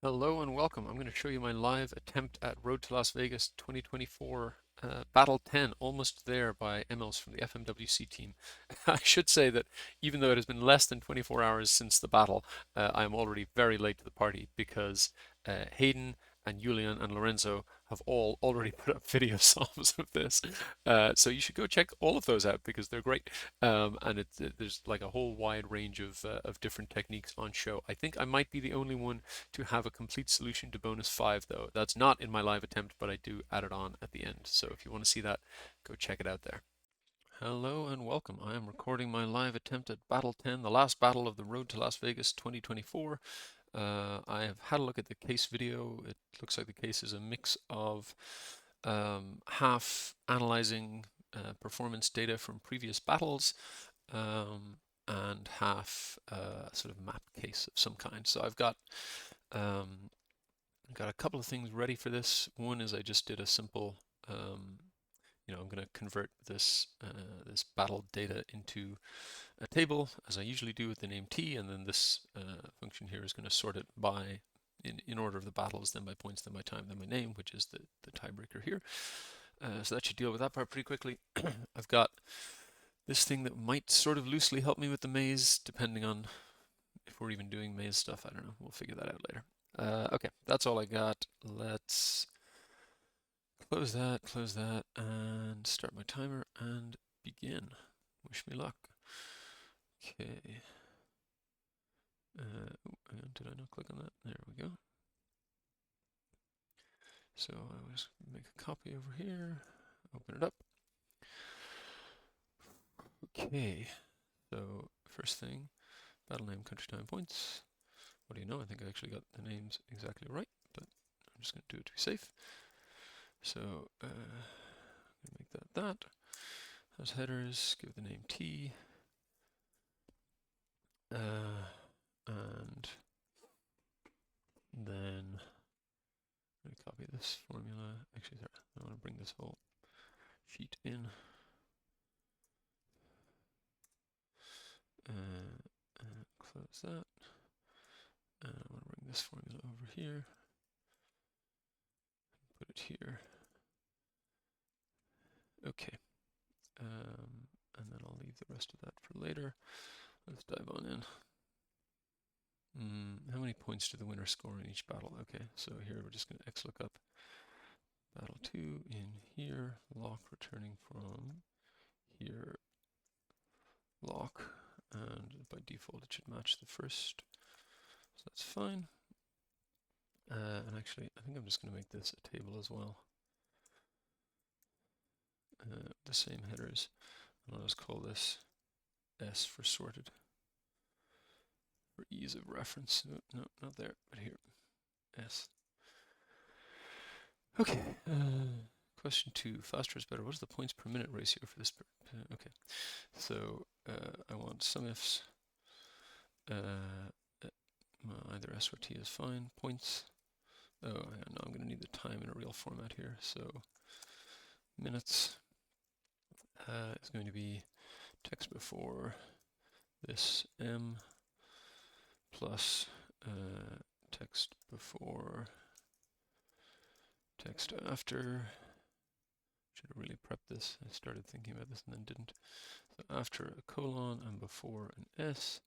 Hello and welcome. I'm going to show you my live attempt at Road to Las Vegas 2024 Battle 10, Almost There by Emils from the FMWC team. I should say that even though it has been less than 24 hours since the battle, I am already very late to the party because Hayden and Julian and Lorenzo have all already put up video songs of this. So you should go check all of those out because they're great. And there's like a whole wide range of different techniques on show. I think I might be the only one to have a complete solution to bonus 5 though. That's not in my live attempt, but I do add it on at the end. So if you want to see that, go check it out there. Hello and welcome. I am recording my live attempt at Battle 10, the last battle of the Road to Las Vegas 2024. I have had a look at the case video. It looks like the case is a mix of half analyzing performance data from previous battles and half sort of map case of some kind. So I've got a couple of things ready for this. One is I just did a simple I'm going to convert this this battle data into a table as I usually do with the name t, and then this function here is going to sort it by in order of the battles, then by points, then by time, then by name, which is the tiebreaker here. So that should deal with that part pretty quickly. I've got this thing that might sort of loosely help me with the maze, depending on if we're even doing maze stuff. I don't know. We'll figure that out later. Okay, that's all I got. Let's close that, and start my timer and begin. Wish me luck. Okay. Did I not click on that? There we go. So I was make a copy over here, open it up. Okay. So first thing, battle name, country, time, points. What do you know? I think I actually got the names exactly right, but I'm just going to do it to be safe. So I'm going to make that. As headers, give the name T. And then I'm going to copy this formula. Actually, sorry, I want to bring this whole sheet in. Close that. And I want to bring this formula over here. Put it here. Okay. And then I'll leave the rest of that for later. Let's dive on in. How many points do the winners score in each battle? Okay, so here we're just going to XLOOKUP battle 2 in here, lock returning from here, lock, and by default it should match the first, so that's fine. And actually, I think I'm just going to make this a table as well. The same headers, and I'll just call this S for sorted, for ease of reference. No, not there, but here, S. Okay, question 2, faster is better. What is the points per minute ratio for this? Okay, so I want some ifs. Either S or T is fine. Points. Oh, no, I'm going to need the time in a real format here. So minutes is going to be text before this M plus text before text after. Should have really prepped this. I started thinking about this and then didn't. So after a colon and before an S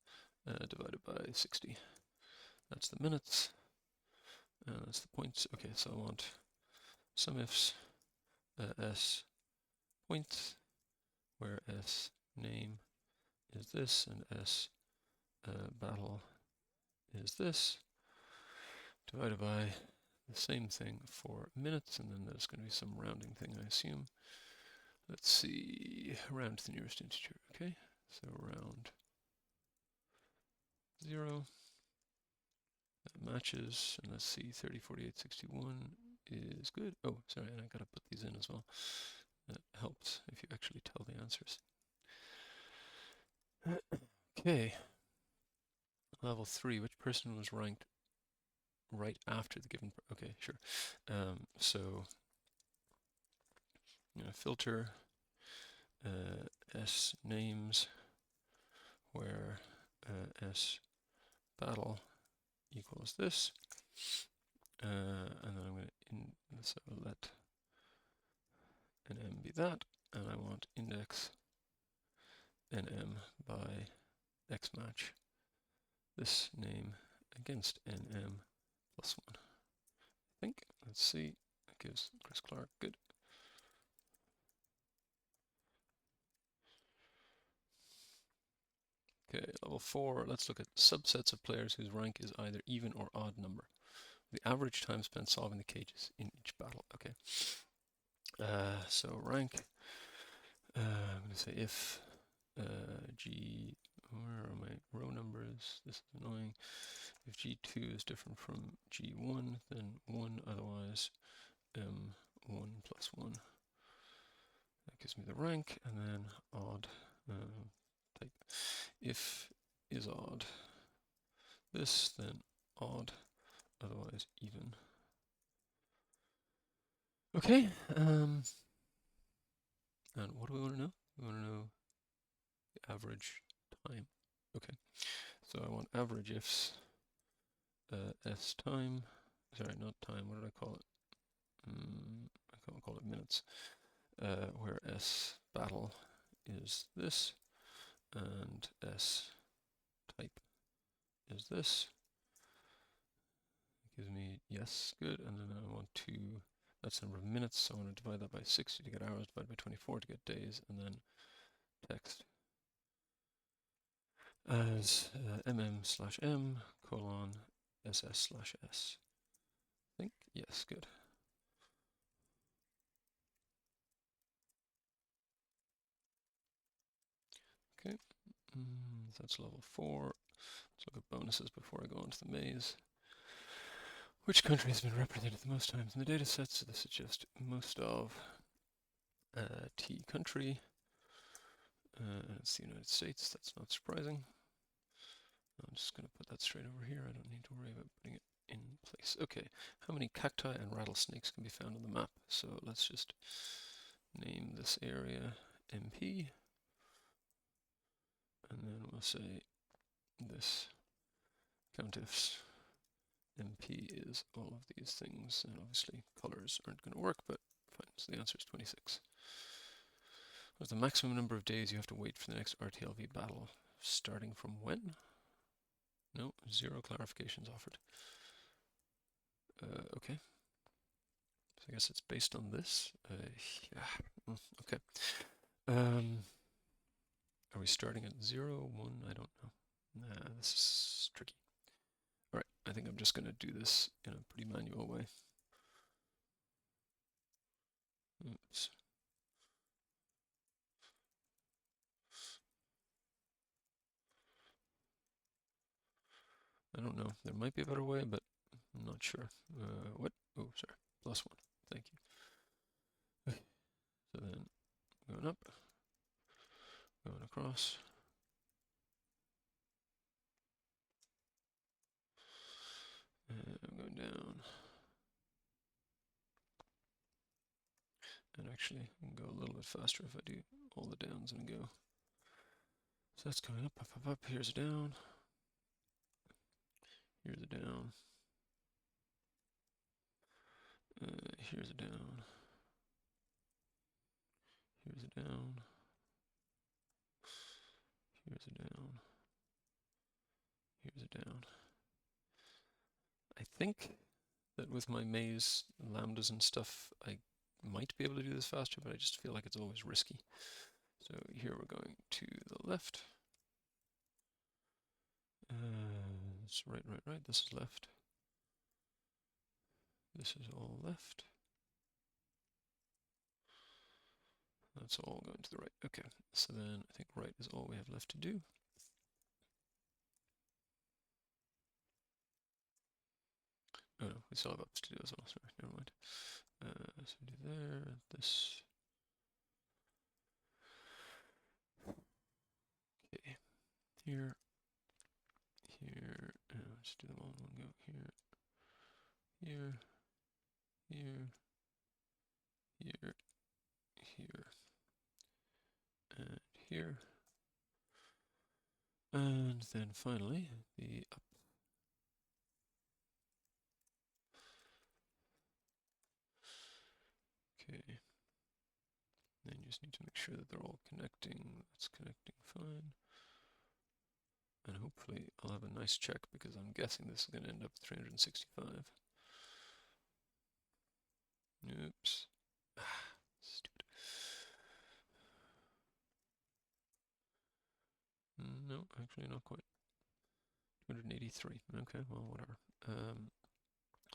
divided by 60. That's the minutes. And that's the points. Okay, so I want some ifs, S points, where S name is this, and S battle is this, divided by the same thing for minutes, and then there's going to be some rounding thing, I assume. Let's see, round to the nearest integer, okay? So round 0. That matches, and let's see, 30, 48, 61 is good. Oh, sorry, and I gotta put these in as well. That helps if you actually tell the answers. Okay. Level 3, which person was ranked right after the given? Okay, sure. So I'm gonna filter S names where S battle equals this. And then I'm going to so let nm be that, and I want index nm by x match this name against nm plus 1. I think. Let's see. That gives Chris Clark. Good. Okay, level 4. Let's look at subsets of players whose rank is either even or odd number. The average time spent solving the cages in each battle. Okay. So rank. I'm going to say if G. Where are my row numbers? This is annoying. If G2 is different from G1, then 1, otherwise M1 plus 1. That gives me the rank, and then odd type. If is odd, this, then odd, otherwise even. Okay, and what do we want to know? We want to know the average time. Okay, so I want average ifs, s time, sorry, not time, what did I call it? I can't call it minutes, where s battle is this, and s type is this. It gives me yes, good, and then I want to, that's the number of minutes, so I want to divide that by 60 to get hours, divide by 24 to get days, and then text as mm/m colon ss/s. I think, yes, good. Okay, that's level 4. Let's look at bonuses before I go on to the maze. Which country has been represented the most times in the data set? So this is just most of T country. And it's the United States. That's not surprising. I'm just going to put that straight over here. I don't need to worry about putting it in place. Okay, how many cacti and rattlesnakes can be found on the map? So let's just name this area MP. And then we'll say this COUNTIFs MP is all of these things, and obviously colors aren't going to work, but fine. So the answer is 26. What's the maximum number of days you have to wait for the next RTLV battle? Starting from when? No, 0 clarifications offered. Okay. So I guess it's based on this. Yeah. Okay. Are we starting at 0, 1? I don't know. Nah, this is tricky. All right, I think I'm just going to do this in a pretty manual way. Oops. I don't know. There might be a better way, but I'm not sure. What? Oh, sorry. +1. Thank you. Okay. So then going up, going across. And I'm going down. And actually, I can go a little bit faster if I do all the downs in a go. So that's going up, up, up, up. Here's a down. Here's a down. Here's a down. Here's a down. Here's a down. Here's a down. I think that with my maze lambdas and stuff, I might be able to do this faster, but I just feel like it's always risky. So here we're going to the left. It's right, right, right. This is left. This is all left. That's all going to the right. Okay, so then I think right is all we have left to do. Oh no, we still have ups to do as well. Sorry, never mind. So do there, this. Okay, here, here. Let's do them all in one go. Here, here, here, here, here, and here. And then finally, the up. Okay. Then you just need to make sure that they're all connecting. That's connecting fine. And hopefully I'll have a nice check because I'm guessing this is going to end up 365. Oops. Stupid. No, actually not quite. 283. Okay, well, whatever.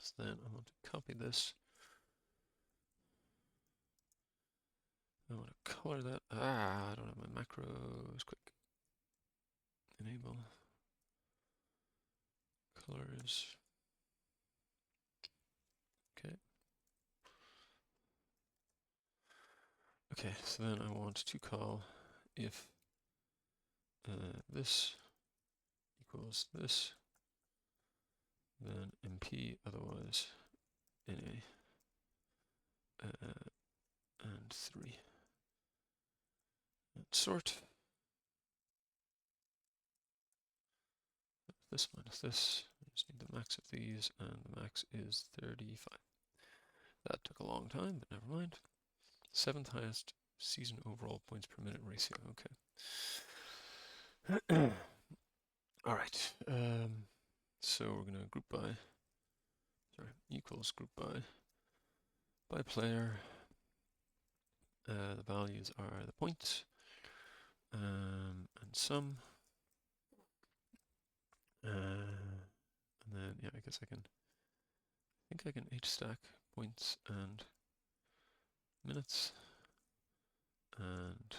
So then I want to copy this. I want to color that. I don't have my macros. Quick. Enable. Colors. Okay. Okay, so then I want to call if this equals this, then MP, otherwise NA, and 3. And sort. This minus this. I just need the max of these, and the max is 35. That took a long time, but never mind. 7th highest season overall points per minute ratio. Okay. All right. So we're gonna group by. Sorry, equals group by player. The values are the points, and sum. And then yeah, I guess I think I can H stack points and minutes. And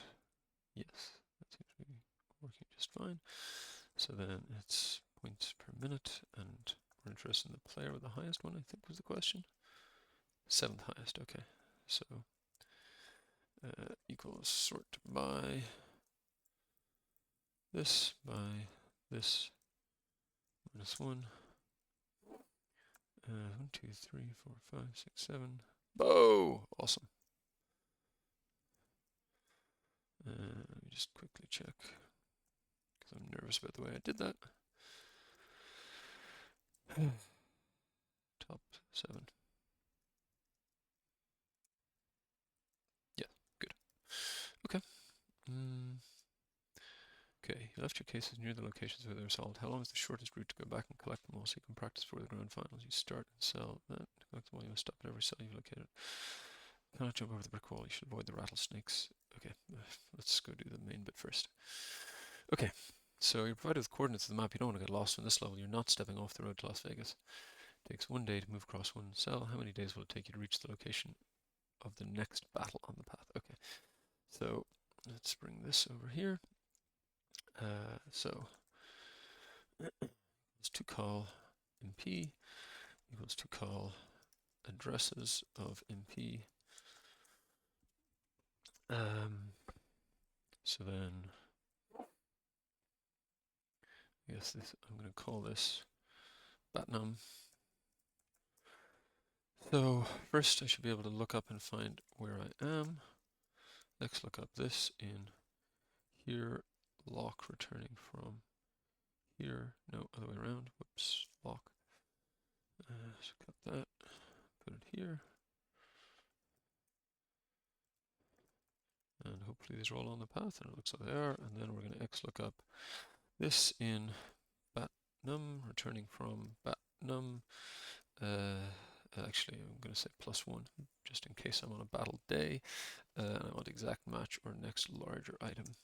yes, that seems to be working just fine. So then it's points per minute, and we're interested in the player with the highest one, I think was the question. 7th highest, okay. So equals sort by this minus 1. 1, 2, 3, 4, 5, 6, 7. Bow! Awesome. Let me just quickly check, because I'm nervous about the way I did that. Top 7. Yeah, good. Okay. Okay, you left your cases near the locations where they were sold. How long is the shortest route to go back and collect them all so you can practice for the grand finals? You start and sell that. To collect them all, you must stop at every cell you've located. You cannot jump over the brick wall. You should avoid the rattlesnakes. Okay, let's go do the main bit first. Okay, so you're provided with coordinates of the map. You don't want to get lost on this level. You're not stepping off the road to Las Vegas. It takes 1 day to move across one cell. How many days will it take you to reach the location of the next battle on the path? Okay, so let's bring this over here. So is to call MP equals to call addresses of MP. So then I guess this, I'm going to call this batnum. So first I should be able to look up and find where I am. Next look up this in here, lock returning from here. No, other way around. Whoops, lock. So cut that, put it here. And hopefully these are all on the path, and it looks like they are. And then we're going to X look up this in batnum, returning from batnum. Actually, I'm going to say +1, just in case I'm on a battle day. And I want exact match or next larger item.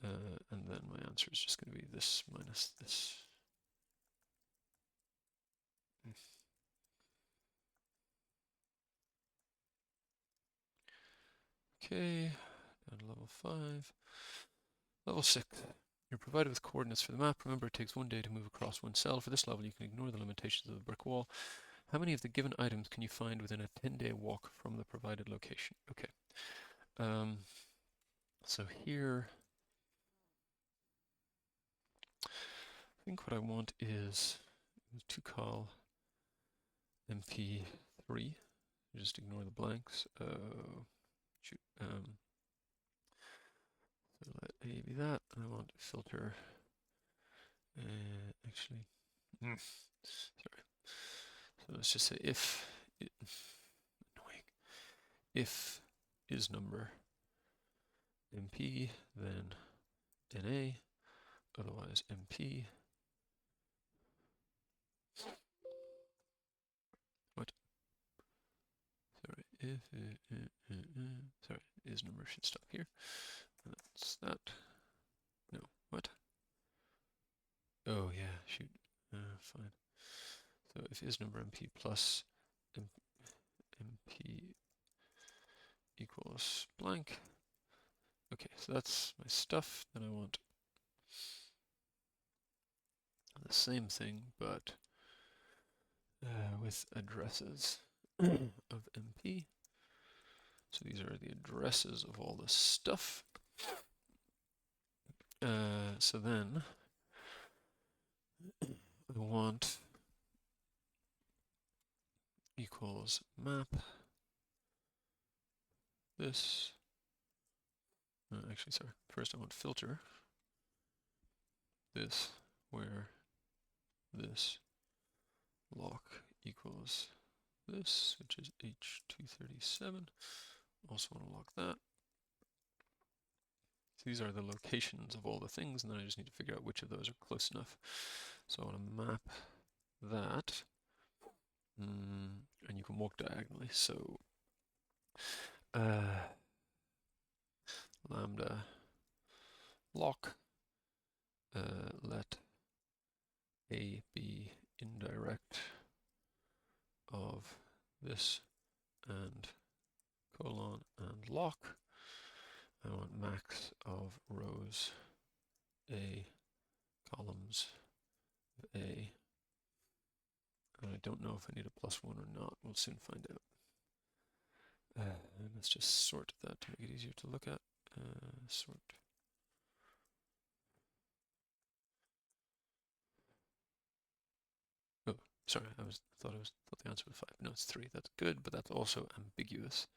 And then my answer is just going to be this minus this. Okay, down to level 5. Level 6. You're provided with coordinates for the map. Remember, it takes 1 day to move across one cell. For this level, you can ignore the limitations of the brick wall. How many of the given items can you find within a 10-day walk from the provided location? Okay. So here, I think what I want is to call MP3. Just ignore the blanks. Shoot. So let A be that, and I want to filter. Actually, sorry. So let's just say if annoying. If is number MP, then NA, otherwise MP. What? Sorry, if sorry, is number should stop here. That's that. No, what? Oh yeah, shoot. Fine. So if is number MP plus MP equals blank. Okay, so that's my stuff. Then I want the same thing, but with addresses of MP. So these are the addresses of all this stuff. So then I want equals map this. Actually, sorry. First I want filter this where this lock equals this, which is H237. Also want to lock that. So these are the locations of all the things, and then I just need to figure out which of those are close enough. So I want to map that. And you can walk diagonally. So lambda lock, let A be indirect of this and colon and lock. I want max of rows A, columns of A. And I don't know if I need a +1 or not. We'll soon find out. And let's just sort that to make it easier to look at. Sort. Oh, sorry, I thought the answer was 5. No, it's 3. That's good, but that's also ambiguous.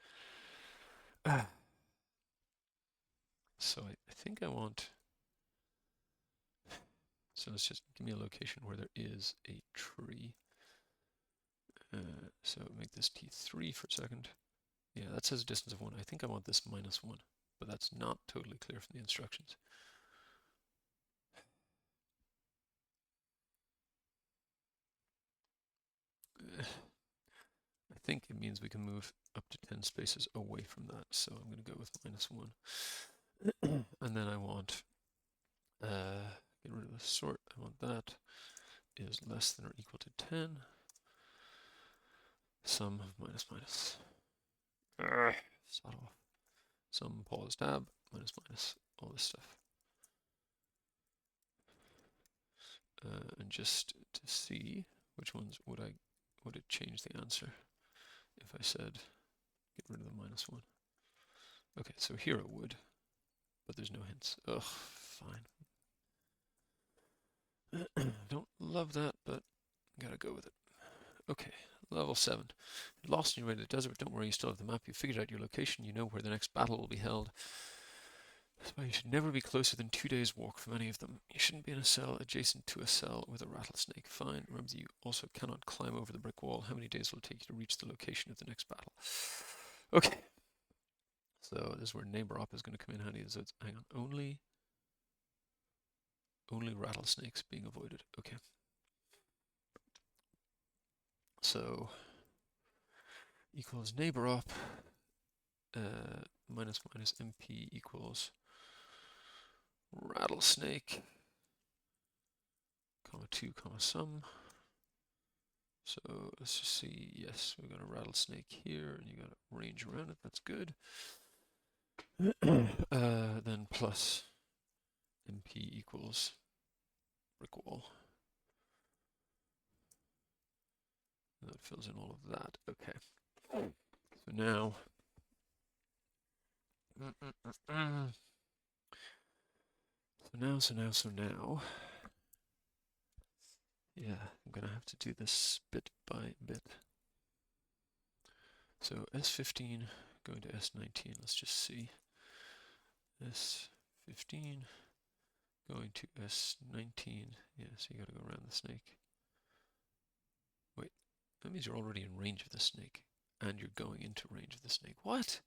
So I think I want. So let's just give me a location where there is a tree. So make this T3 for a second. Yeah, that says a distance of 1. I think I want this -1, but that's not totally clear from the instructions. I think it means we can move up to 10 spaces away from that, so I'm going to go with -1. And then I want, get rid of the sort, I want that is less than or equal to 10. Sum of minus minus. Start off. Sum pause tab, minus minus, all this stuff. And just to see which ones would it change the answer if I said get rid of the -1. Okay, so here it would, but there's no hints. Ugh, fine. Don't love that, but gotta go with it. Okay, level 7. You're lost in your way to the desert, but don't worry, you still have the map. You figured out your location, you know where the next battle will be held. That's why you should never be closer than 2 days' walk from any of them. You shouldn't be in a cell adjacent to a cell with a rattlesnake. Fine. Remember that you also cannot climb over the brick wall. How many days will it take you to reach the location of the next battle? Okay. So this is where neighbor op is going to come in handy. So it's, hang on, only rattlesnakes being avoided. Okay. So equals neighbor op minus minus MP equals rattlesnake, comma 2, comma sum. So let's just see, yes, we've got a rattlesnake here, and you got a range around it, that's good. Then plus MP equals brick wall. And that fills in all of that, okay. So now, so now, yeah, I'm gonna have to do this bit by bit. So S15 going to S19, let's just see. S15 going to S19, yeah, so you gotta go around the snake. Wait, That means you're already in range of the snake, and you're going into range of the snake. What?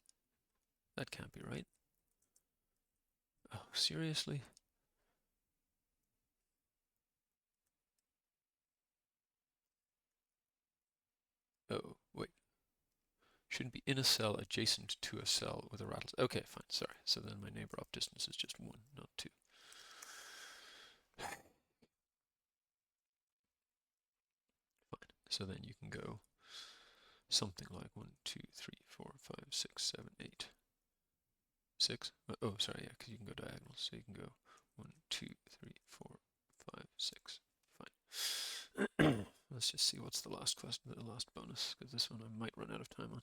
That can't be right. Oh, seriously? Oh, wait. Shouldn't be in a cell adjacent to a cell with a rattle. Okay, fine, sorry. So then my neighbor up distance is just 1, not 2. Fine. So then you can go something like 1, 2, 3, 4, 5, 6, 7, 8. 6? Oh, sorry, yeah, because you can go diagonal. So you can go 1, 2, 3, 4, 5, 6. Fine. Let's just see what's the last question, the last bonus, because this one I might run out of time on.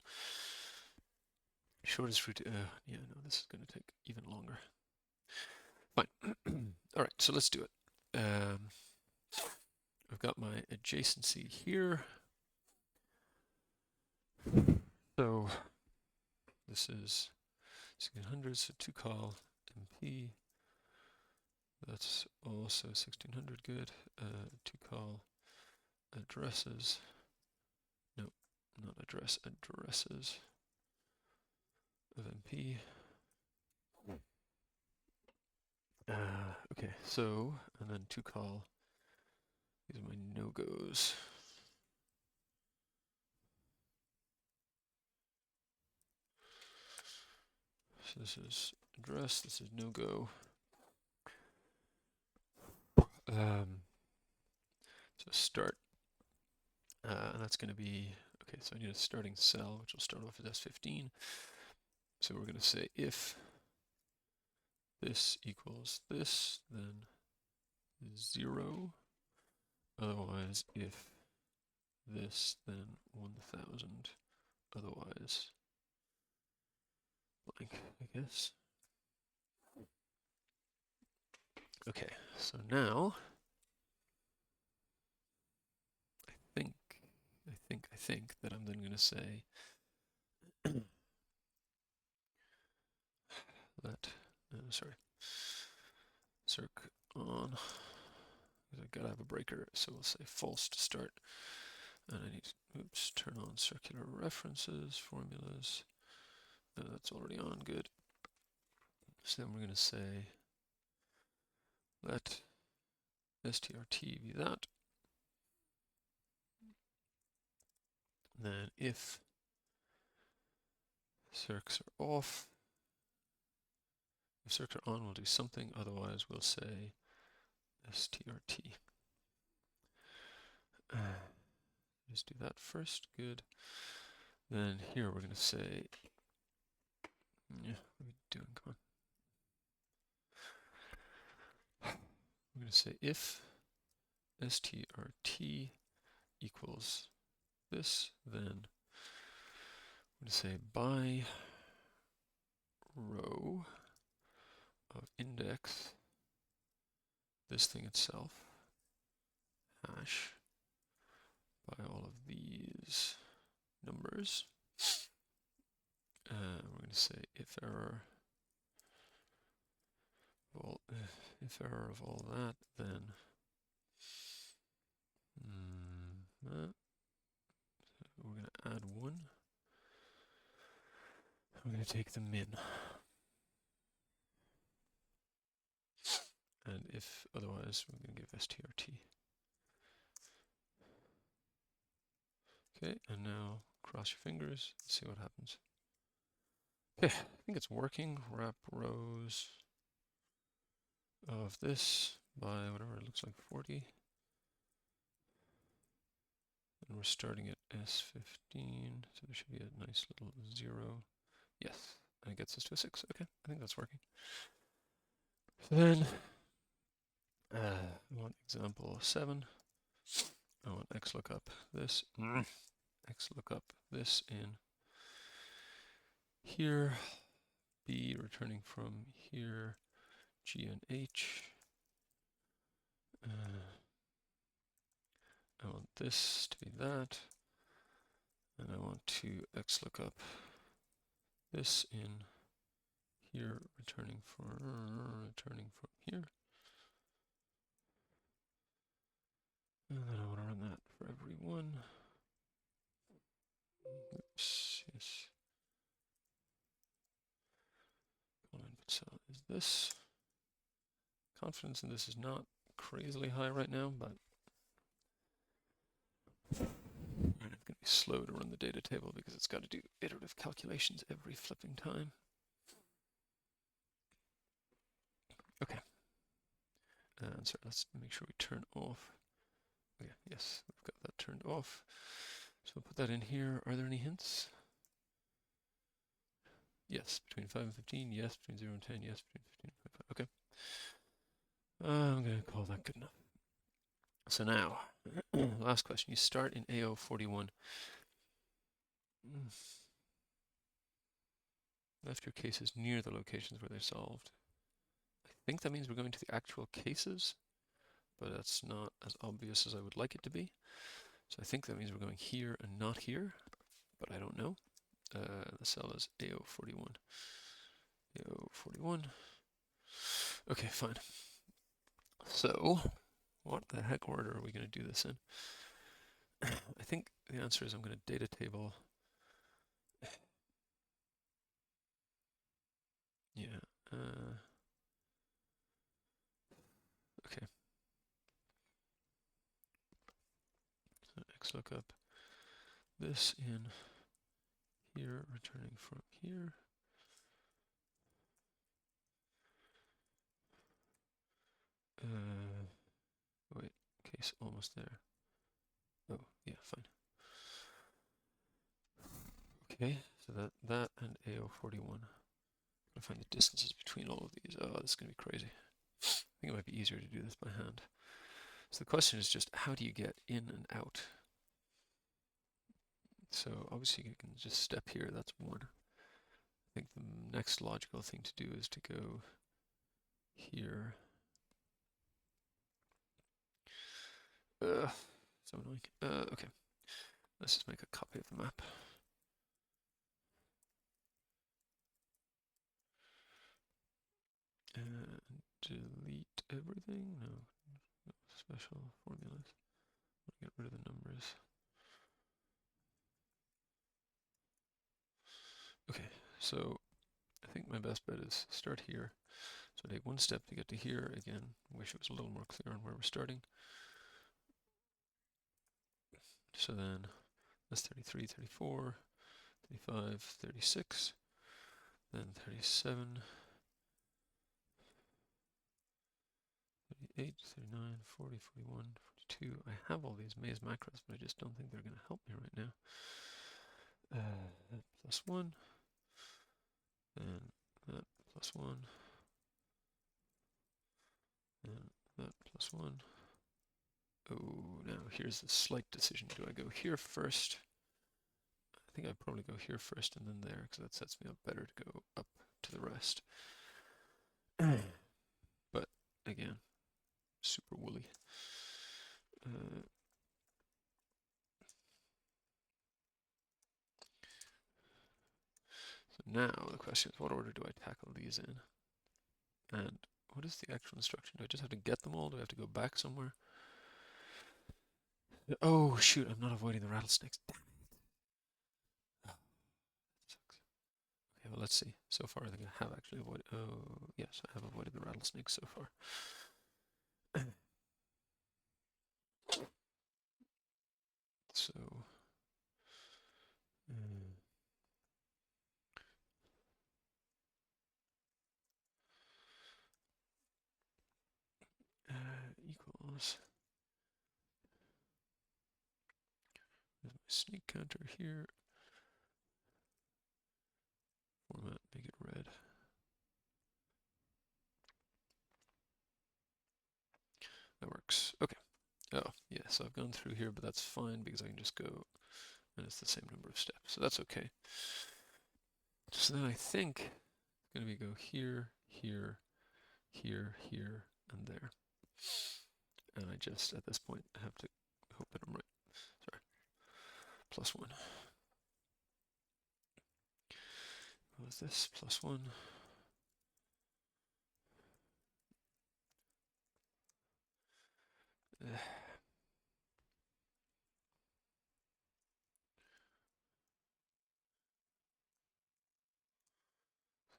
Shortest route. Yeah, no, this is going to take even longer. Fine. All right, so let's do it. I've got my adjacency here. So this is 1600, so 2 call MP. That's also 1600, good. 2 call addresses. No, not address, addresses of MP. Okay, so, and then 2 call. These are my no-goes. So this is address, this is no-go. So start, and that's going to be, okay, so I need a starting cell, which will start off as S15. So we're going to say if this equals this, then 0. Otherwise, if this, then 1000. Otherwise, blank, I guess. Okay, so now I think that I'm then going to say let, sorry, circ on, because I gotta have a breaker, so we'll say false to start, and I need to, oops, turn on circular references, formulas, that's already on, good. So then we're going to say let strt be that. Then if circs are off, if circs are on, we'll do something. Otherwise, we'll say strt. Just do that first. Good. Then here we're going to say, yeah, what are we doing? Come on. We're going to say if strt equals this, then I'm going to say by row of index this thing itself, hash, by all of these numbers. We're going to say if error of all that, then we're going to add 1. I'm going to take the min. And if otherwise, we're going to give strt. Okay, and now cross your fingers, see what happens. Okay, I think it's working. Wrap rows of this by whatever it looks like 40. And we're starting at S15, so there should be a nice little 0. Yes, and it gets us to a 6. Okay, I think that's working. So then, I want example 7. I want XLOOKUP this. XLOOKUP this in here. B returning from here. G and H. I want this to be that. And I want to XLOOKUP this in here, returning from here. And then I want to run that for every one. this. Confidence in this is not crazily high right now, but I'm going to be slow to run the data table because it's got to do iterative calculations every flipping time. Okay. So let's make sure we turn off. Okay, yes, we've got that turned off. So we'll put that in here. Are there any hints? Yes, between 5 and 15. Yes, between 0 and 10. Yes, between 15 and 5. Okay. I'm going to call that good enough. So now, last question. You start in AO41. Left your cases near the locations where they're solved. I think that means we're going to the actual cases, but that's not as obvious as I would like it to be. So I think that means we're going here and not here, but I don't know. The cell is AO41. AO41. Okay, fine. So, what the heck order are we going to do this in? I think the answer is I'm going to data table. Yeah. Okay. So XLOOKUP this in here, returning from here. Wait, case almost there. Oh, yeah, fine. Okay, so that and AO41. I'm gonna find the distances between all of these. Oh, this is gonna be crazy. I think it might be easier to do this by hand. So the question is just how do you get in and out? So obviously you can just step here, that's one. I think the next logical thing to do is to go here. So annoying. Okay. Let's just make a copy of the map. And delete everything. No special formulas. Get rid of the numbers. Okay, so I think my best bet is start here. So take one step to get to here. Again, wish it was a little more clear on where we're starting. So then that's 33, 34, 35, 36, then 37, 38, 39, 40, 41, 42. I have all these maze macros, but I just don't think they're going to help me right now. That plus 1, then that plus 1, then that plus 1. Oh, now here's the slight decision. Do I go here first? I think I'd probably go here first and then there, because that sets me up better to go up to the rest. But again, super woolly. So now the question is, what order do I tackle these in? And what is the actual instruction? Do I just have to get them all? Do I have to go back somewhere? Oh, shoot, I'm not avoiding the rattlesnakes. Damn it. Oh, sucks. Okay, well, let's see. So far, I think I have actually avoided. Oh, yes, I have avoided the rattlesnakes so far. So, equals. There's my sneak counter here. Format, make it red. That works. Okay. Oh, yeah, so I've gone through here, but that's fine because I can just go, and it's the same number of steps, so that's okay. So then I think it's going to be go here, here, here, here, and there. And I just, at this point, have to hope that I'm right. Sorry. Plus 1. What was this? Plus 1.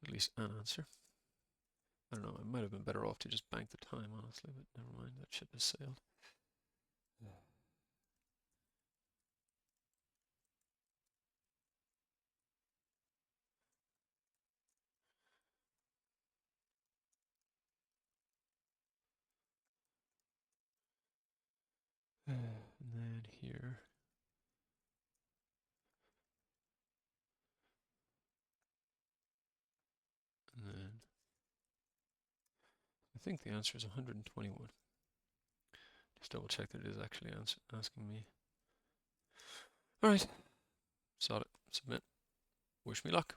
At least an answer. I don't know, I might have been better off to just bank the time, honestly, but never mind, that ship has sailed. And then here. And then I think the answer is 121. Just double check that it is actually asking me. All right, sod it, submit. Wish me luck.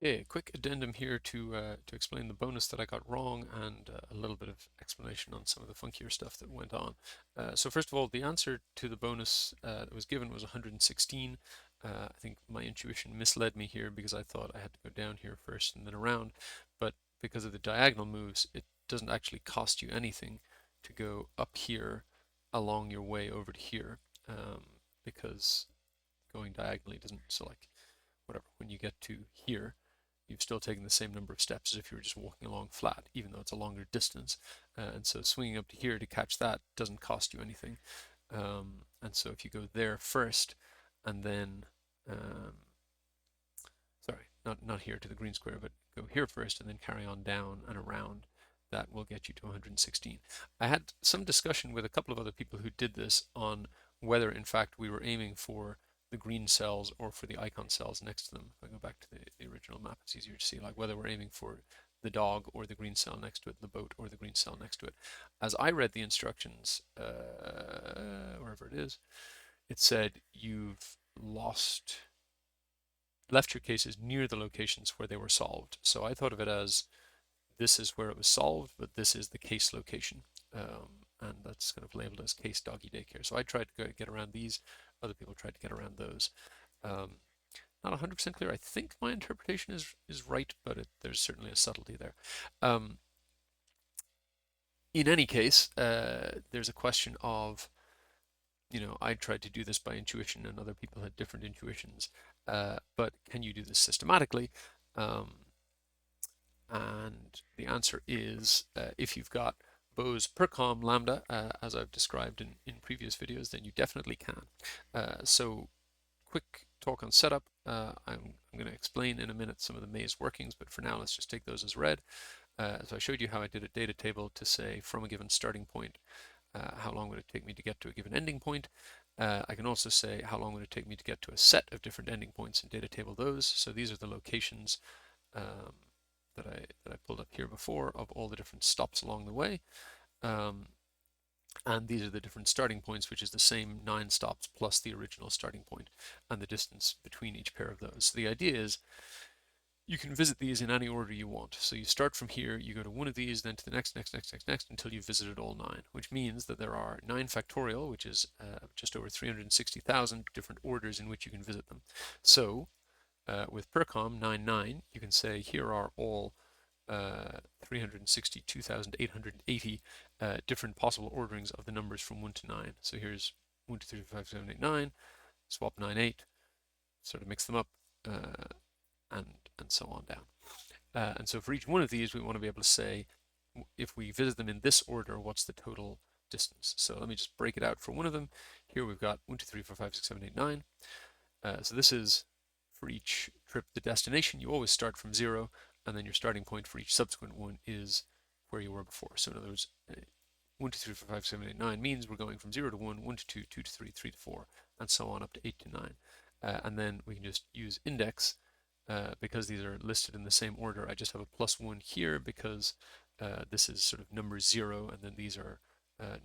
Okay, quick addendum here to explain the bonus that I got wrong and a little bit of explanation on some of the funkier stuff that went on. So first of all, the answer to the bonus that was given was 116. I think my intuition misled me here because I thought I had to go down here first and then around, but because of the diagonal moves, it doesn't actually cost you anything to go up here along your way over to here, because going diagonally doesn't, so like whatever, when you get to here, you've still taken the same number of steps as if you were just walking along flat, even though it's a longer distance. And so swinging up to here to catch that doesn't cost you anything. And so if you go there first, and then, sorry, not here to the green square, but go here first and then carry on down and around, that will get you to 116. I had some discussion with a couple of other people who did this on whether in fact we were aiming for the green cells or for the icon cells next to them. If I go back to the original map, it's easier to see like whether we're aiming for the dog or the green cell next to it, the boat or the green cell next to it. As I read the instructions, wherever it is, it said you've left your cases near the locations where they were solved. So I thought of it as this is where it was solved, but this is the case location. And that's kind of labeled as case doggy daycare. So I tried to get around these. Other people tried to get around those. Not 100% clear. I think my interpretation is right, but there's certainly a subtlety there. In any case, there's a question of, I tried to do this by intuition and other people had different intuitions, but can you do this systematically? And the answer is, if you've got Bose per com lambda, as I've described in previous videos, then you definitely can. So quick talk on setup. I'm going to explain in a minute some of the maze workings, but for now let's just take those as read. So I showed you how I did a data table to say from a given starting point, how long would it take me to get to a given ending point. I can also say how long would it take me to get to a set of different ending points and data table those. So these are the locations that I pulled up here before of all the different stops along the way. And these are the different starting points, which is the same 9 stops plus the original starting point and the distance between each pair of those. So the idea is you can visit these in any order you want. So you start from here, you go to one of these, then to the next, until you've visited all 9, which means that there are 9 factorial, which is just over 360,000 different orders in which you can visit them. So with percom 99, you can say here are all 362,880 different possible orderings of the numbers from 1 to 9. So here's 1, 2, 3, 4, 5, 7, 8, 9, swap 9, 8, sort of mix them up, and so on down. And so for each one of these, we want to be able to say, if we visit them in this order, what's the total distance? So let me just break it out for one of them. Here we've got 1, 2, 3, 4, 5, 6, 7, 8, 9. So this is for each trip to destination. You always start from 0, and then your starting point for each subsequent one is where you were before. So in other words, 1, 2, 3, 4, 5, 7, 8, 9 means we're going from 0 to 1, 1 to 2, 2 to 3, 3 to 4, and so on up to 8 to 9. And then we can just use index because these are listed in the same order. I just have a +1 here because this is sort of number 0, and then these are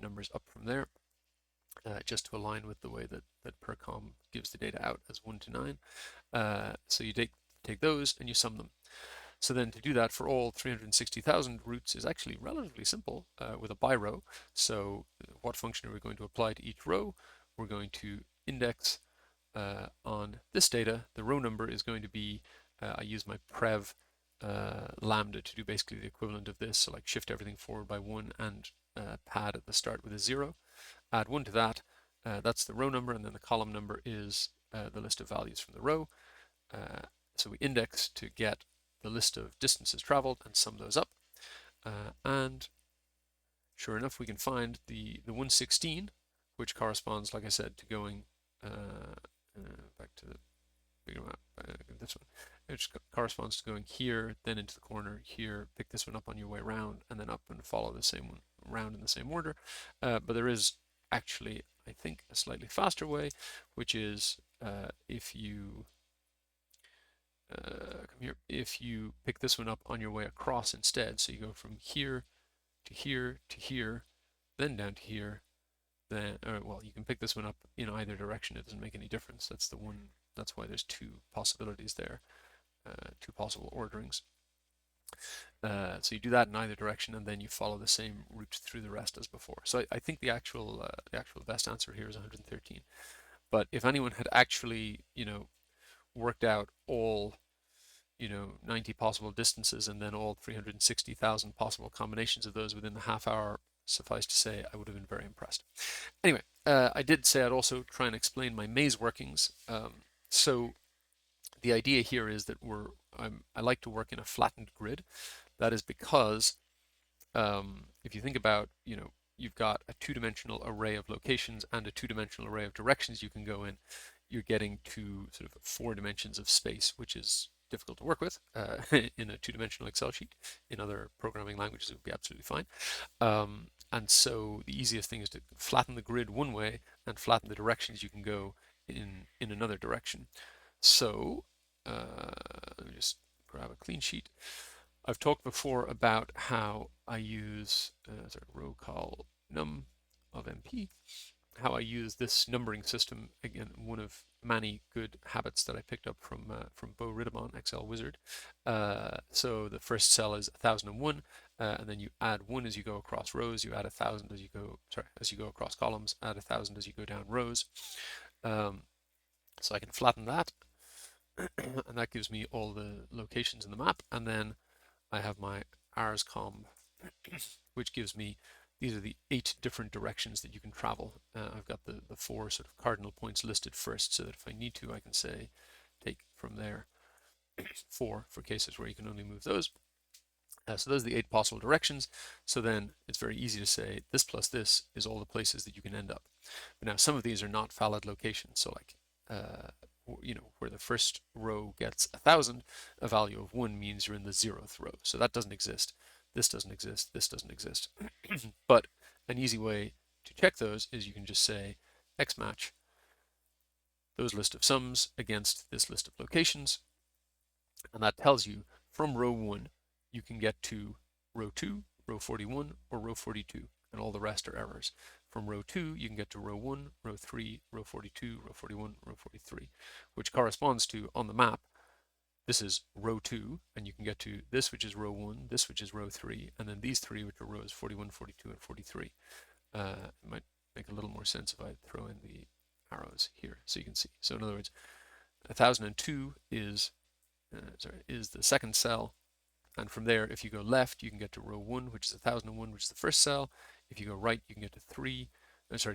numbers up from there, just to align with the way that percom gives the data out as 1 to 9. So you take those and you sum them. So then to do that for all 360,000 routes is actually relatively simple with a by row. So what function are we going to apply to each row? We're going to index on this data. The row number is going to be, I use my prev lambda to do basically the equivalent of this. So like shift everything forward by 1 and pad at the start with a 0. Add 1 to that. That's the row number, and then the column number is the list of values from the row. So we index to get the list of distances traveled and sum those up. And sure enough, we can find the 116, which corresponds, like I said, to going back to the bigger map, this one, which corresponds to going here, then into the corner here, pick this one up on your way around, and then up and follow the same one around in the same order. But there is actually, I think, a slightly faster way, which is if you come here, if you pick this one up on your way across instead, so you go from here to here to here, then down to here, then, well, you can pick this one up in either direction. It doesn't make any difference. That's the one. That's why there's two possibilities there, two possible orderings. So you do that in either direction, and then you follow the same route through the rest as before. So I think the actual best answer here is 113. But if anyone had actually, worked out all, 90 possible distances and then all 360,000 possible combinations of those within the half hour, suffice to say, I would have been very impressed. Anyway, I did say I'd also try and explain my maze workings. So the idea here is that I like to work in a flattened grid. That is because if you think about, you've got a two-dimensional array of locations and a two-dimensional array of directions you can go in, you're getting to sort of 4 dimensions of space, which is difficult to work with in a two-dimensional Excel sheet. In other programming languages, it would be absolutely fine. And so the easiest thing is to flatten the grid one way and flatten the directions you can go in another direction. So let me just grab a clean sheet. I've talked before about how I use row call num of MP, how I use this numbering system, again, one of many good habits that I picked up from Bo Ridamon, Excel Wizard. So the first cell is 1001, and then you add 1 as you go across rows, you add 1000 as you go across columns, add 1000 as you go down rows. So I can flatten that, and that gives me all the locations in the map, and then I have my arscomb, which gives me, these are the 8 different directions that you can travel. I've got the 4 sort of cardinal points listed first, so that if I need to, I can say take from there 4 for cases where you can only move those. So those are the 8 possible directions. So then it's very easy to say this plus this is all the places that you can end up. But now some of these are not valid locations. So like, where the first row gets 1000, a value of 1 means you're in the 0th row. So that doesn't exist. This doesn't exist. This doesn't exist. But an easy way to check those is you can just say X match those list of sums against this list of locations. And that tells you from row 1, you can get to row 2, row 41, or row 42, and all the rest are errors. From row 2, you can get to row 1, row 3, row 42, row 41, row 43, which corresponds to, on the map, this is row 2, and you can get to this, which is row 1, this, which is row 3, and then these 3, which are rows 41, 42, and 43. It might make a little more sense if I throw in the arrows here, so you can see. So in other words, 1002 is the second cell, and from there, if you go left, you can get to row 1, which is 1001, which is the first cell. If you go right, you can get to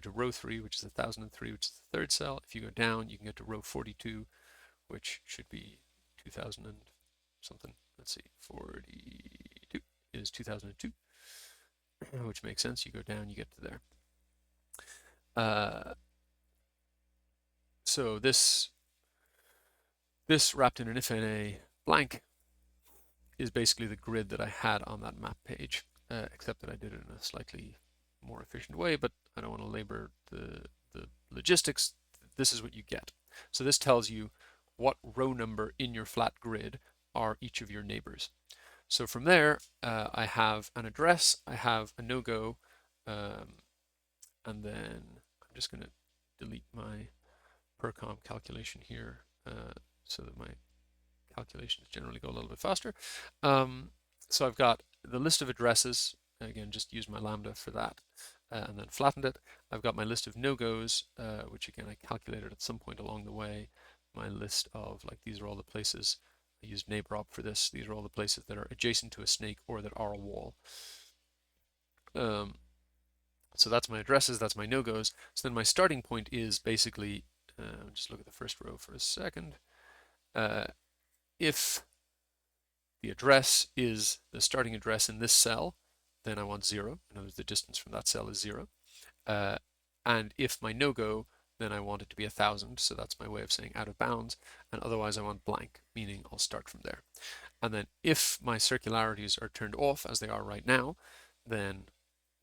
row 3, which is 1003, which is the third cell. If you go down, you can get to row 42, which should be 2000 and something. Let's see, 42 is 2002, which makes sense. You go down, you get to there. So this wrapped in an if and a blank is basically the grid that I had on that map page, except that I did it in a slightly more efficient way, but I don't want to labor the logistics. This is what you get. So this tells you what row number in your flat grid are each of your neighbors. So from there, I have an address, I have a no-go, and then I'm just going to delete my per-com calculation here so that my calculations generally go a little bit faster. So I've got the list of addresses, again, just use my lambda for that, and then flattened it. I've got my list of no-goes, which again, I calculated at some point along the way. My list of, like, these are all the places, I used neighborop for this, these are all the places that are adjacent to a snake or that are a wall. So that's my addresses, that's my no-goes. So then my starting point is basically, just look at the first row for a second. If the address is the starting address in this cell, then I want 0. In other words, the distance from that cell is 0. And if my no-go, then I want it to be 1,000. So that's my way of saying out of bounds. And otherwise I want blank, meaning I'll start from there. And then if my circularities are turned off, as they are right now, then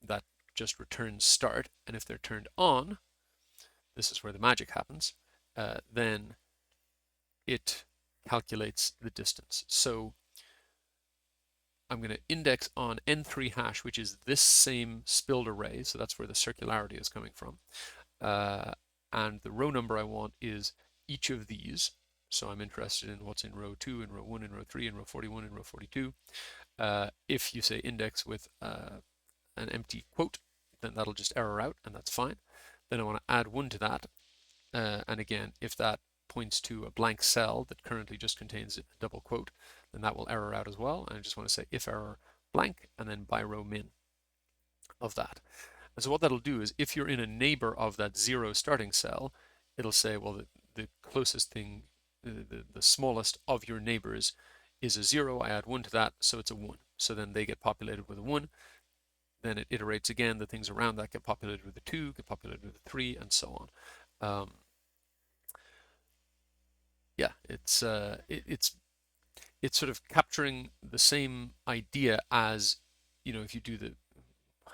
that just returns start. And if they're turned on, this is where the magic happens, then it calculates the distance. So I'm going to index on n3 hash, which is this same spilled array. So that's where the circularity is coming from. And the row number I want is each of these. So I'm interested in what's in row 2, in row 1, in row 3, in row 41, in row 42. If you say index with an empty quote, then that'll just error out, and that's fine. Then I want to add 1 to that. And again, if that points to a blank cell that currently just contains a double quote, then that will error out as well. And I just want to say if error blank, and then by row min of that. And so what that'll do is if you're in a neighbor of that 0 starting cell, it'll say, well, the closest thing, the smallest of your neighbors is a 0. I add 1 to that, so it's a 1. So then they get populated with a 1. Then it iterates again. The things around that get populated with a 2, get populated with a 3, and so on. Yeah, it's sort of capturing the same idea as, if you do the, I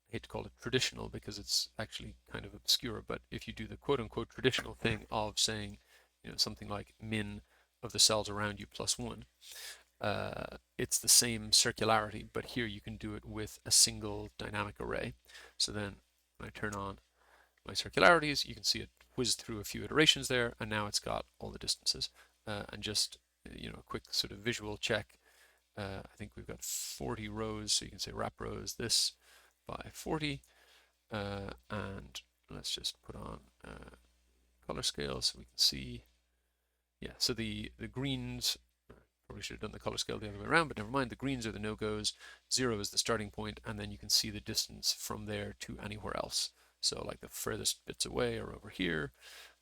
hate to call it traditional because it's actually kind of obscure, but if you do the quote unquote traditional thing of saying, something like min of the cells around you plus 1, it's the same circularity, but here you can do it with a single dynamic array. So then when I turn on my circularities, you can see it whiz through a few iterations there, and now it's got all the distances. And just, a quick sort of visual check. I think we've got 40 rows, so you can say wrap rows this by 40. And let's just put on color scale so we can see. Yeah, so the greens, probably should have done the color scale the other way around, but never mind. The greens are the no-goes, 0 is the starting point, and then you can see the distance from there to anywhere else. So like the furthest bits away are over here,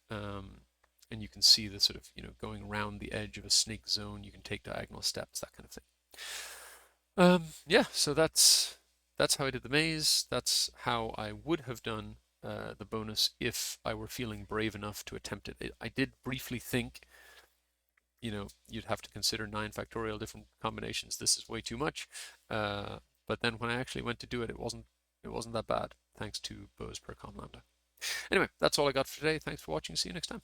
and you can see the sort of, going around the edge of a snake zone. You can take diagonal steps, that kind of thing. Yeah, so that's how I did the maze. That's how I would have done the bonus if I were feeling brave enough to attempt it. I did briefly think, you'd have to consider 9 factorial different combinations. This is way too much. But then when I actually went to do it, it wasn't that bad, thanks to Bose per com lambda. Anyway, that's all I got for today. Thanks for watching. See you next time.